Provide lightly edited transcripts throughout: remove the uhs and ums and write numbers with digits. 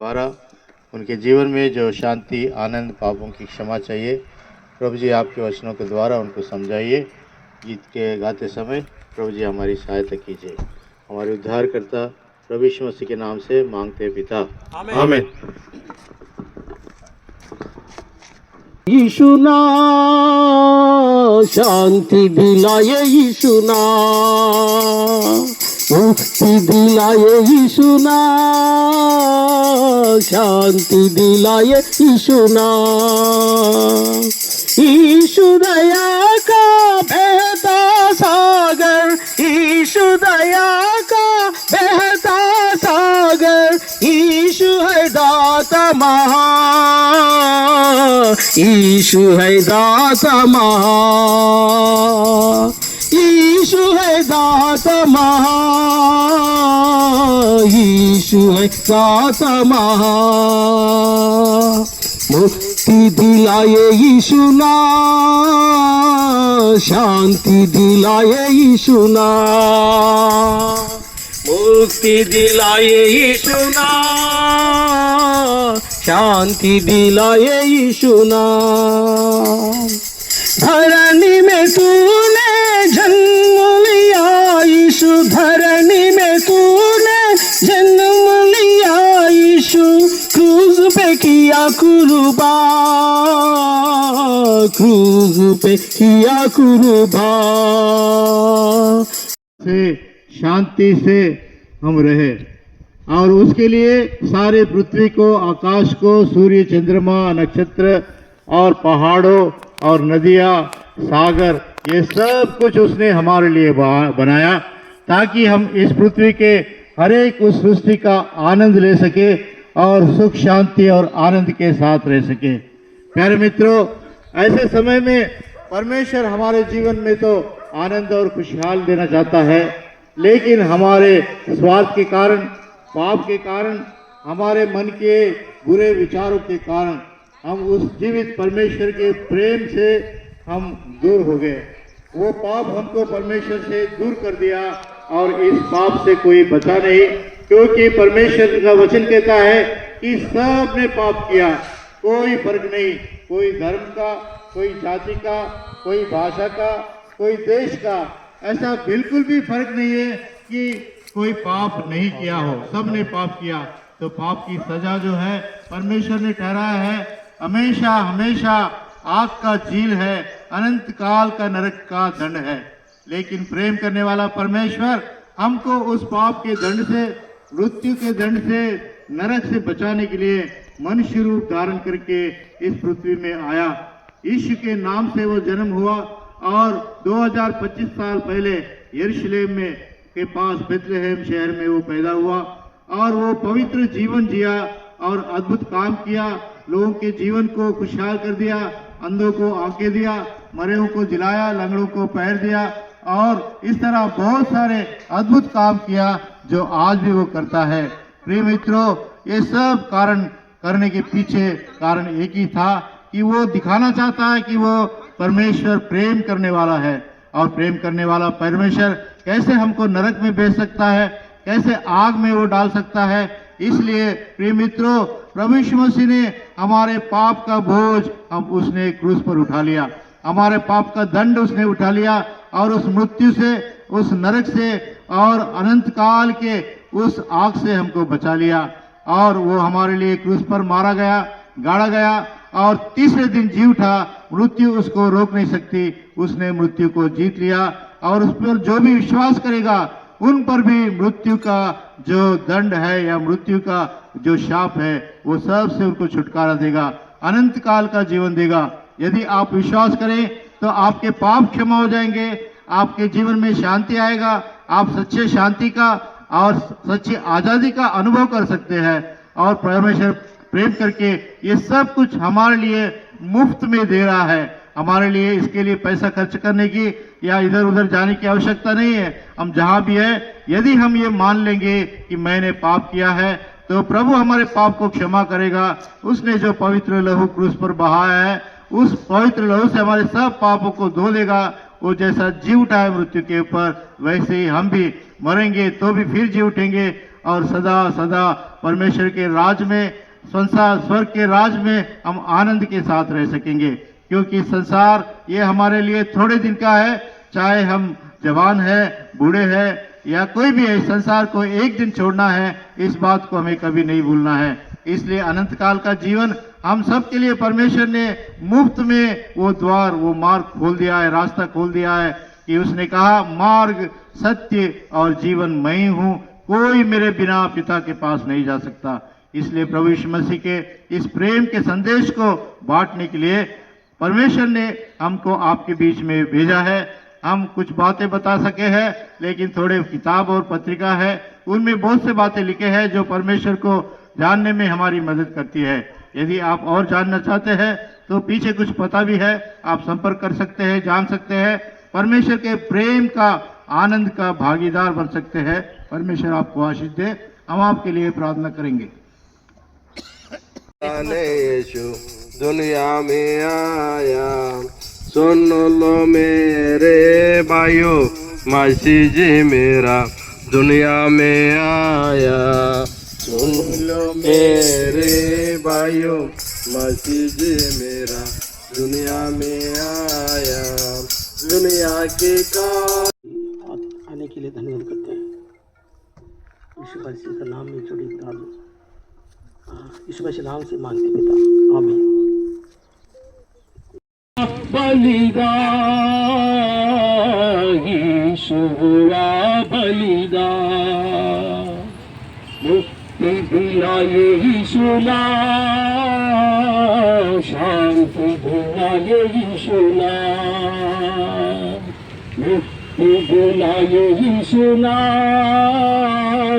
द्वारा उनके जीवन में जो शांति, आनंद, पापों की क्षमा चाहिए, प्रभु जी आपके वचनों के द्वारा उनको समझाइए। गीत के गाते समय प्रभु जी हमारी सहायता कीजिए। हमारे उद्धारकर्ता प्रभु यीशु मसीह के नाम से मांगते हैं पिता, आमीन। यीशु ना शांति दिलाए, यीशु ना मुक्ति दिलाए, यीशु ना शांति दिलाए, यीशु ना यीशु दया का बहता सागर, यीशु दया का बहता सागर, यीशु है दाता महा, यीशु है दाता महा, यीशु है दाता महा, यीशु है दाता महा। मुक्ति दिलाए यीशु ना, शांति दिलाए यीशु ना, मुक्ति दिलाए यीशु ना, शांति दिलाए यीशु ना। धरनी में तूने जन्म लिया यीशु, धरनी में तूने जन्म लिया यीशु, क्रूज पे किया कुर्बान, क्रूज पे किया कुर्बान। से शांति से हम रहे और उसके लिए सारे पृथ्वी को, आकाश को, सूर्य, चंद्रमा, नक्षत्र और पहाड़ों और नदियाँ, सागर, ये सब कुछ उसने हमारे लिए बनाया ताकि हम इस पृथ्वी के हर एक उस सृष्टि का आनंद ले सके और सुख, शांति और आनंद के साथ रह सके। प्यारे मित्रों, ऐसे समय में परमेश्वर हमारे जीवन में तो आनंद और खुशहाल देना चाहता है, लेकिन हमारे स्वार्थ के कारण, पाप के कारण, हमारे मन के बुरे विचारों के कारण हम उस जीवित परमेश्वर के प्रेम से हम दूर हो गए। वो पाप हमको परमेश्वर से दूर कर दिया और इस पाप से कोई बचा नहीं, क्योंकि परमेश्वर का वचन कहता है कि सब ने पाप किया, कोई फर्क नहीं, कोई धर्म का, कोई जाति का, कोई भाषा का, कोई देश का, ऐसा बिल्कुल भी फर्क नहीं है कि कोई पाप नहीं किया हो, सब ने पाप किया। तो पाप की सजा जो है परमेश्वर ने ठहराया है, हमेशा हमेशा आग का झील है, अनंत काल का नरक का दंड है। लेकिन प्रेम करने वाला परमेश्वर हमको उस पाप के दंड से, मृत्यु के दंड से, नरक से बचाने के लिए मनुष्य रूप धारण करके इस पृथ्वी में आया। यीशु के नाम से वो जन्म हुआ और 2025 साल पहले यरूशलेम में के पास बेथलेहम शहर में वो पैदा हुआ और वो पवित्र जीवन जिया और अद्भुत काम किया, लोगों के जीवन को खुशहाल कर दिया, अंधों को आंखें दिया, मरेओं को जिलाया, लंगड़ों को पैर दिया और इस तरह बहुत सारे अद्भुत काम किया जो आज भी वो करता है। प्रिय मित्रों, ये सब कारण करने के पीछे कारण एक ही था कि वो दिखाना चाहता है कि वो परमेश्वर प्रेम करने वाला है और प्रेम करने वाला परमेश्वर कैसे हमको नरक में भेज सकता है, कैसे आग में वो डाल सकता है। इसलिए प्रिय मित्रों, प्रभु यीशु मसीह ने हमारे पाप का बोझ उसने क्रूस पर उठा लिया, हमारे पाप का दंड उसने उठा लिया और उस मृत्यु से, उस नरक से और अनंत काल के उस आग से हमको बचा लिया और वो हमारे लिए क्रूस पर मारा गया, गाड़ा गया और तीसरे दिन जी उठा। मृत्यु उसको रोक नहीं सकती, उसने मृत्यु को जीत लिया और उस पर जो भी विश्वास करेगा उन पर भी मृत्यु का जो दंड है या मृत्यु का जो शाप है वो सब से उनको छुटकारा देगा, अनंत काल का जीवन देगा। यदि आप विश्वास करें तो आपके पाप क्षमा हो जाएंगे, आपके जीवन में शांति आएगा, आप सच्चे शांति का और सच्ची आजादी का अनुभव कर सकते हैं और परमेश्वर प्रेम करके ये सब कुछ हमारे लिए मुफ्त में दे रहा है। हमारे लिए इसके लिए पैसा खर्च करने की या इधर उधर जाने की आवश्यकता नहीं है। हम जहां भी है, यदि हम ये मान लेंगे कि मैंने पाप किया है तो प्रभु हमारे पाप को क्षमा करेगा। उसने जो पवित्र लहू क्रूस पर बहाया है, उस पवित्र लहू से हमारे सब पापों को धो देगा। वो जैसा जी उठा है मृत्यु के ऊपर, वैसे ही हम भी मरेंगे तो भी फिर जी उठेंगे और सदा सदा परमेश्वर के राज में, संसार स्वर्ग के राज में हम आनंद के साथ रह सकेंगे। क्योंकि संसार ये हमारे लिए थोड़े दिन का है, चाहे हम जवान है, बूढ़े हैं या कोई भी है, संसार को एक दिन छोड़ना है, इस बात को हमें कभी नहीं भूलना है। इसलिए अनंत काल का जीवन हम सब के लिए परमेश्वर ने मुफ्त में वो द्वार, वो मार्ग खोल दिया है, रास्ता खोल दिया है कि उसने कहा मार्ग, सत्य और जीवन मैं ही हूँ, कोई मेरे बिना पिता के पास नहीं जा सकता। इसलिए प्रभु यीशु मसीह के इस प्रेम के संदेश को बांटने के लिए परमेश्वर ने हमको आपके बीच में भेजा है। हम कुछ बातें बता सके हैं, लेकिन थोड़े किताब और पत्रिका है, उनमें बहुत से बातें लिखे हैं जो परमेश्वर को जानने में हमारी मदद करती है। यदि आप और जानना चाहते हैं तो पीछे कुछ पता भी है, आप संपर्क कर सकते हैं, जान सकते हैं, परमेश्वर के प्रेम का, आनंद का भागीदार बन सकते हैं। परमेश्वर आपको आशीष दे। हम आपके लिए प्रार्थना करेंगे। यीशु दुनिया में आया, सुन लो मेरे भाइयों, मसीह जी मेरा दुनिया में आया। सुन लो मेरे भाइयों, मसीह जी मेरा दुनिया में आया। दुनिया के आने के लिए धन्यवाद करते हैं। यीशु मसीह के नाम में जुड़ी प्रार्थना यीशु मसीह नाम से मांगते पिता, आमीन। बलिदान यीशु हुआ बलिदान, मुक्ति दिलाए यीशु नाम, शांति दिलाए यीशु नाम, मुक्ति दिलाए यीशु नाम,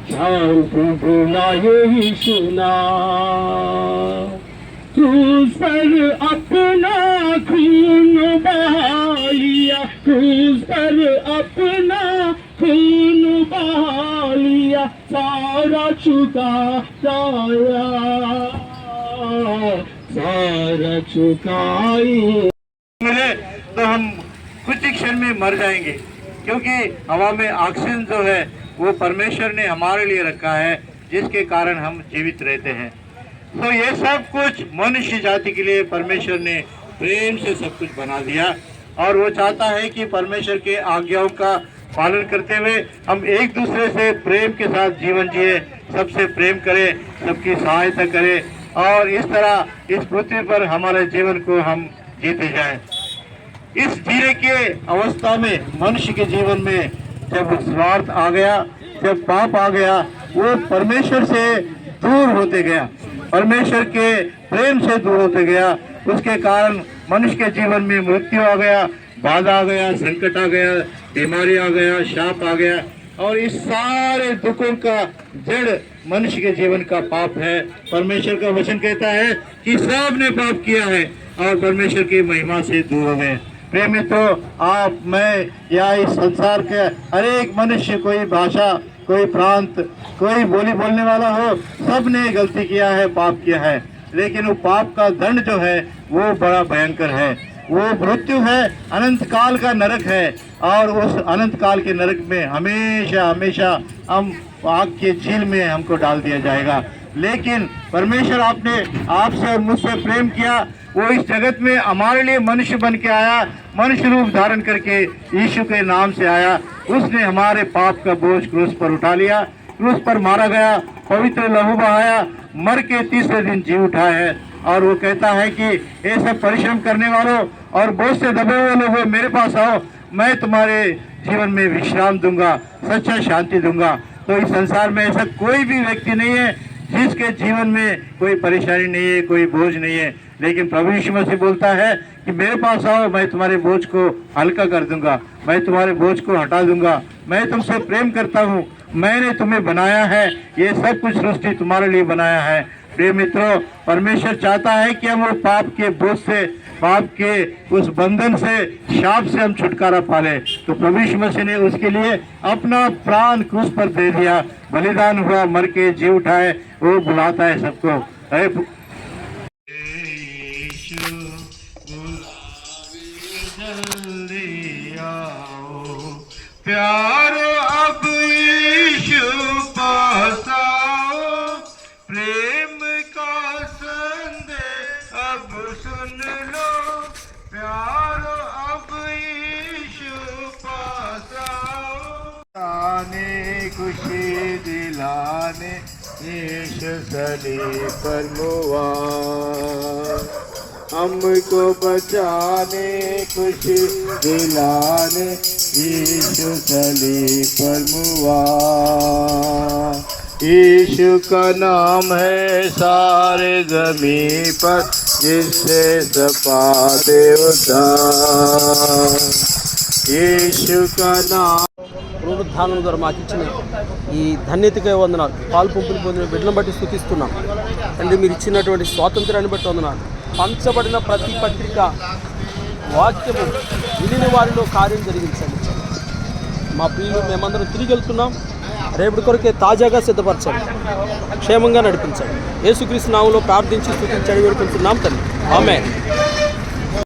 शांति दिलाए यीशु नाम। क्रूस पर अपना खून बहा लिया, क्रूस पर अपना खून बहा लिया, सारा चुकाया, सारा चुकाई। मिले तो हम कुछ ही क्षण में मर जाएंगे, क्योंकि हवा में ऑक्सीजन जो है वो परमेश्वर ने हमारे लिए रखा है, जिसके कारण हम जीवित रहते हैं। तो ये सब कुछ मनुष्य जाति के लिए परमेश्वर ने प्रेम से सब कुछ बना दिया, और वो चाहता है कि परमेश्वर के आज्ञाओं का पालन करते हुए हम एक दूसरे से प्रेम के साथ जीवन जिए, सबसे प्रेम करें, सबकी सहायता करें, और इस तरह इस पृथ्वी पर हमारे जीवन को हम जीते जाएं। इस जीने के अवस्था में मनुष्य के जीवन में जब स्वार्थ आ गया, जब पाप आ गया, वो परमेश्वर से दूर होते गया, परमेश्वर के प्रेम से दूर होते गया। उसके कारण मनुष्य के जीवन में मृत्यु आ गया, बाधा आ गया, संकट आ गया, बीमारी आ गया, शाप आ गया, और इस सारे दुखों का जड़ मनुष्य के जीवन का पाप है। परमेश्वर का वचन कहता है कि सब ने पाप किया है और परमेश्वर की महिमा से दूर हो गए। प्रिय मित्रों, आप, मैं या इस संसार के हरेक मनुष्य, कोई भाषा, कोई प्रांत, कोई बोली बोलने वाला हो, सब ने गलती किया है, पाप किया है। लेकिन वो पाप का दंड जो है वो बड़ा भयंकर है, वो मृत्यु है, अनंत काल का नरक है, और उस अनंत काल के नरक में हमेशा हमेशा हम आग के झील में हमको डाल दिया जाएगा। लेकिन परमेश्वर आपने आपसे और मुझसे प्रेम किया, वो इस जगत में हमारे लिए मनुष्य बन के आया, मनुष्य रूप धारण करके यीशु के नाम से आया। उसने हमारे पाप का बोझ क्रूस पर उठा लिया, क्रूस पर मारा गया, पवित्र लहू बहाया, मर के तीसरे दिन जी उठा है। और वो कहता है कि ये सब परिश्रम करने वालों और बोझ से दबे हुए लोगों, मेरे पास आओ, मैं तुम्हारे जीवन में विश्राम दूंगा, सच्चा शांति दूंगा। तो इस संसार में ऐसा कोई भी व्यक्ति नहीं है जिसके जीवन में कोई परेशानी नहीं है, कोई बोझ नहीं है। लेकिन प्रभु यीशु मसीह बोलता है कि मेरे पास आओ, मैं तुम्हारे बोझ को हल्का कर दूंगा, मैं तुम्हारे बोझ को हटा दूंगा, मैं तुमसे प्रेम करता हूँ, मैंने तुम्हें बनाया है, ये सब कुछ सृष्टि तुम्हारे लिए बनाया है। प्रिय मित्रों, परमेश्वर चाहता है कि हम वो पाप के बोझ से, पाप के उस बंधन से, शाप से हम छुटकारा पाले। तो प्रभु यीशु मसीह ने उसके लिए अपना प्राण क्रूस पर दे दिया, बलिदान हुआ, मर के जी उठाए। वो बुलाता है सबको, प्यारो अब यीशु सुन लो प्यारो अब यीशु पास आओ आने खुशी दिलाने यीशु सलीब पर मुआ हमको बचाने खुशी दिलाने यीशु सलीब पर मुआ यीशु का नाम है सारे जमीन पर जिससे सपा देवदार यीशु का नाम పునరుద్ధానం ద్వారా మాకు ఇచ్చిన ఈ ధన్యతకై వందనాలు. పాలు పంపులు పొందిన బిడ్డలను బట్టి స్తుతిస్తున్నాం తండ్రి. మీరు ఇచ్చినటువంటి స్వాతంత్రాన్ని బట్టి వందనాలు. పంచబడిన ప్రతి పత్రిక వాక్యము విని వారిలో కార్యం జరిగించండి. మా ప్రియులు మేమందరం తిరిగి వెళ్తున్నాం. రేపటి కొరకే తాజాగా సిద్ధపరచండి, క్షేమంగా నడిపించండి. యేసుక్రీస్తు నామములో ప్రార్థించి స్తుతించి అడిగి వేడుకుంటున్నాం తండ్రి. ఆమేన్.